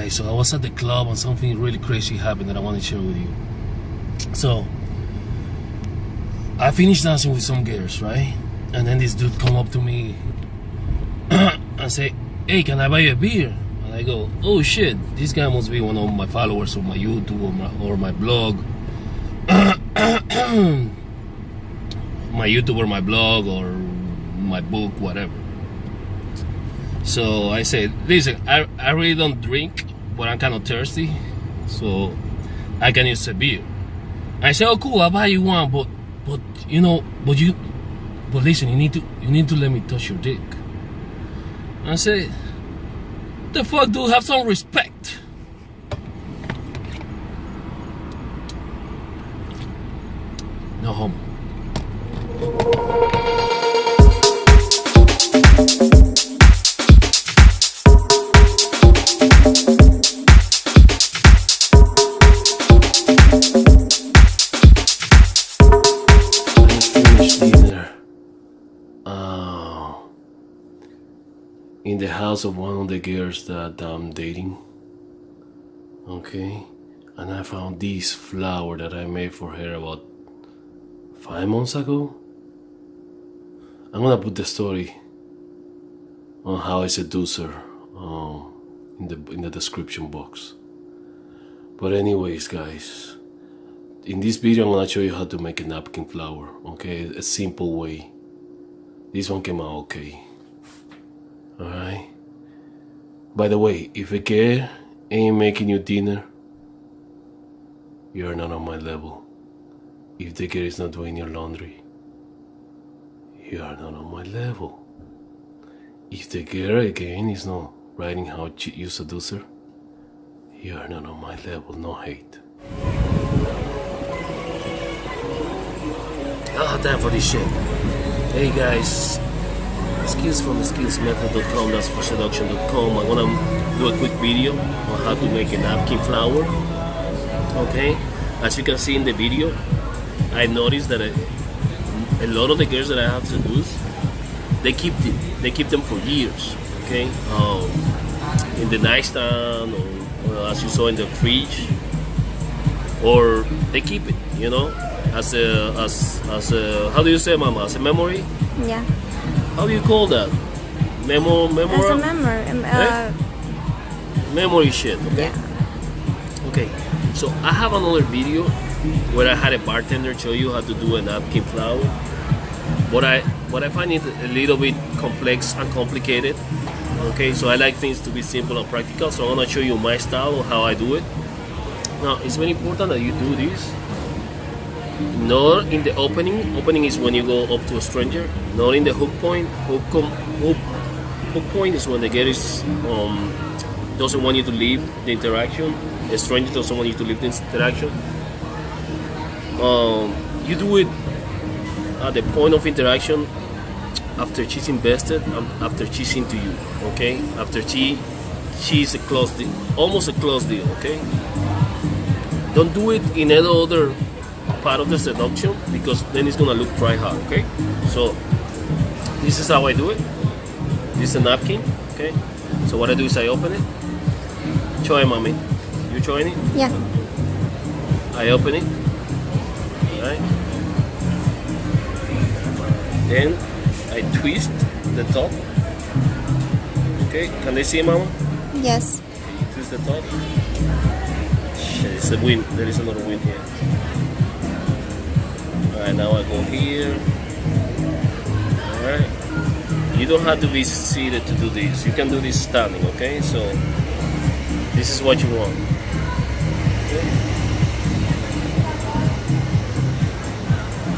guys, so I was at the club and something really crazy happened that I want to share with you. So I finished dancing with some girls, right? And then this dude come up to me and say, hey, can I buy you a beer? And I go, oh shit, this guy must be one of my followers on my YouTube or my blog. My YouTube or my blog or my book, whatever. So I said, listen, I really don't drink, but I'm kind of thirsty, so I can use a beer. I said, oh cool, I'll buy you one, but listen, you need to let me touch your dick. I said, the fuck, dude, have some respect. No homo. In the house of one of the girls that I'm dating, okay, and I found this flower that I made for her about 5 months ago. I'm gonna put the story on how I seduced her in the description box. But anyways, guys, in this video I'm gonna show you how to make a napkin flower, okay, a simple way. This one came out okay. Alright. By the way, if a girl ain't making you dinner, you're not on my level. If the girl is not doing your laundry, you are not on my level. If the girl again is not writing how you seduce her, you are not on my level. No hate. I don't have time for this shit. Hey guys. Skills from skillsmethod.com, that's for seduction.com. I'm gonna do a quick video on how to make a napkin flower. Okay, as you can see in the video, I noticed that a lot of the girls that I have seduced, they keep them for years. Okay, in the nightstand, or as you saw in the fridge, or they keep it, you know, as a how do you say, mama? As a memory? Yeah. How do you call that? Memory? As a memory. Memory shit, okay? Yeah. Okay, so I have another video where I had a bartender show you how to do a napkin flower. But I find it a little bit complex and complicated. Okay, so I like things to be simple and practical, so I'm gonna show you my style of how I do it. Now, it's very important that you do this not in the opening. Opening is when you go up to a stranger. Not in the hook point. Hook point is when the girl is doesn't want you to leave the interaction. A stranger doesn't want you to leave the interaction. You do it at the point of interaction after she's invested and after she's into you. Okay, after she's a close deal, almost a close deal. Okay, don't do it in any other part of the seduction, because then it's gonna look try hard. Okay, so this is how I do it. This is a napkin. Okay, so what I do is I open it. Show it, mommy. You showing it? Yeah. I open it. Right. Then I twist the top. Okay, can they see, mama? Yes. Okay, you twist the top. Shit, it's a wind. There is another wind here. Alright, now I go here. Alright. You don't have to be seated to do this. You can do this standing, okay? So, this is what you want. Okay.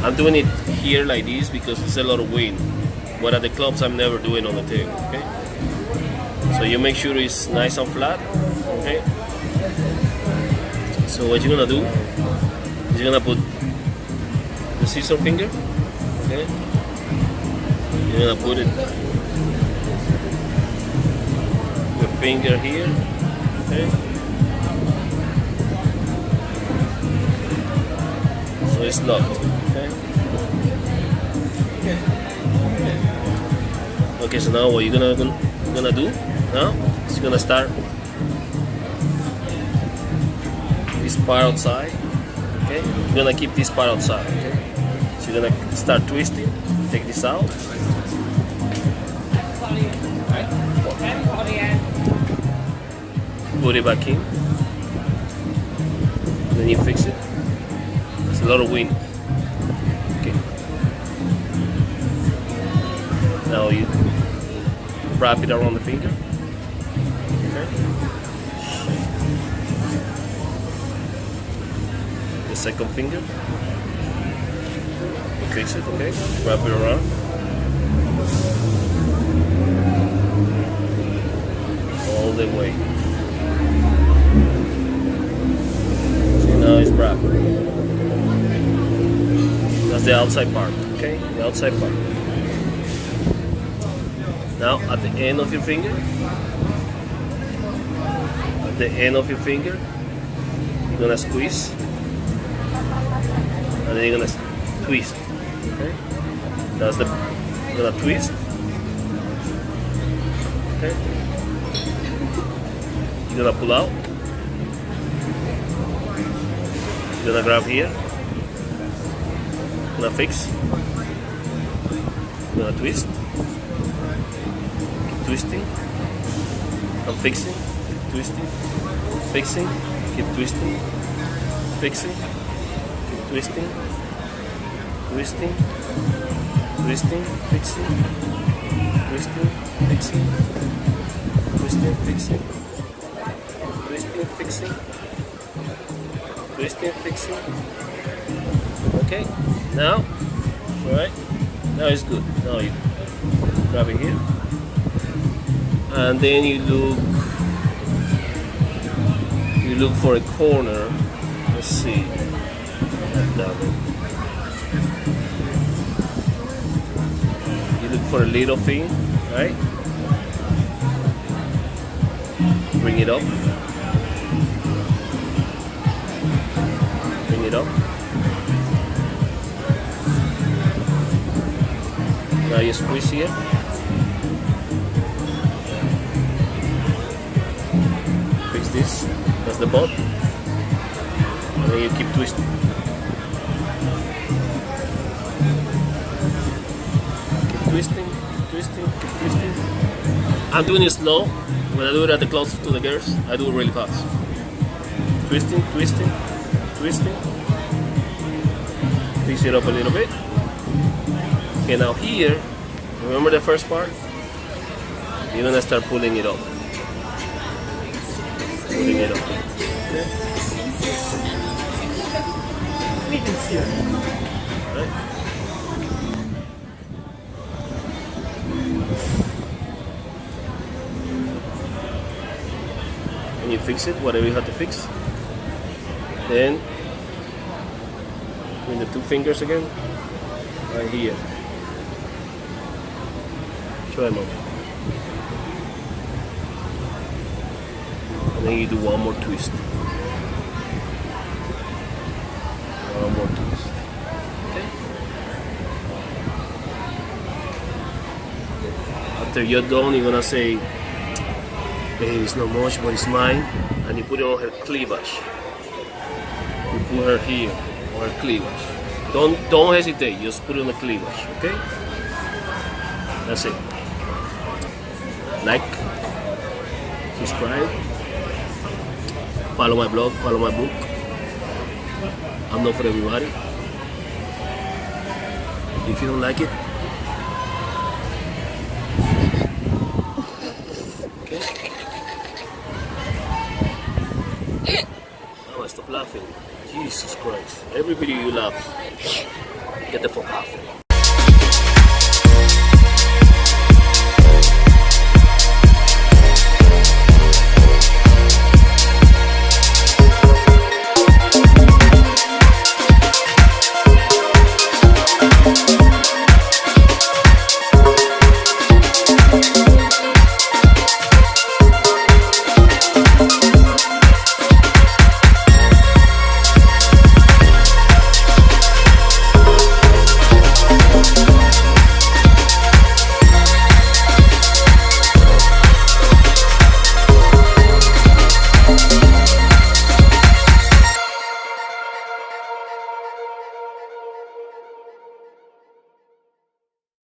I'm doing it here like this because it's a lot of wind. But at the clubs, I'm never doing on the table, okay? So you make sure it's nice and flat, okay? So what you're gonna do is you're gonna put the scissor finger, okay? You're gonna put it, your finger here, okay? So it's locked, okay? Okay, so now what you're gonna do now is you're gonna start part outside. Okay, you're gonna keep this part outside. Okay, so you're gonna start twisting. Take this out. Put it back in. Then you fix it. It's a lot of wind. Okay. Now you wrap it around the finger. Okay. The second finger. Fix it, okay? Wrap it around. All the way. See, now it's wrapped. That's the outside part, okay? The outside part. Now, at the end of your finger, you're gonna squeeze, and then you're gonna twist. Okay, that's the. You're gonna twist. Okay, you're gonna pull out. You're gonna grab here. You're gonna fix. You're gonna twist. Keep twisting. I'm fixing. Keep twisting. Fixing. Keep twisting. Fixing. Keep twisting. Twisting, twisting, fixing, twisting, fixing, twisting, fixing, twisting, fixing, twisting, fixing. Okay, now, all right, now it's good. Now you grab it here, and then you look for a corner. Let's see, that way. Look for a little thing, right? Bring it up. Bring it up. Now you squeeze here. Fix this. That's the butt. And then you keep twisting. Twisting, twisting, twisting. I'm doing it slow. When I do it at the close to the girls, I do it really fast. Twisting, twisting, twisting. Fix it up a little bit. Okay, now here, remember the first part? You're gonna start pulling it up. Pulling it up. Okay. Alright. You fix it, whatever you have to fix. Then, with the two fingers again, right here. Try them up. And then you do one more twist. One more twist. Okay? After you're done, you're gonna say, "Babe, it's not much, but it's mine," and you put it on her cleavage. You put her here on her cleavage. Don't hesitate. Just put it on the cleavage. Okay? That's it. Like, subscribe, follow my blog, follow my book. I'm not for everybody. If you don't like it, okay? Stop laughing. Jesus Christ. Every video you laugh, get the fuck out.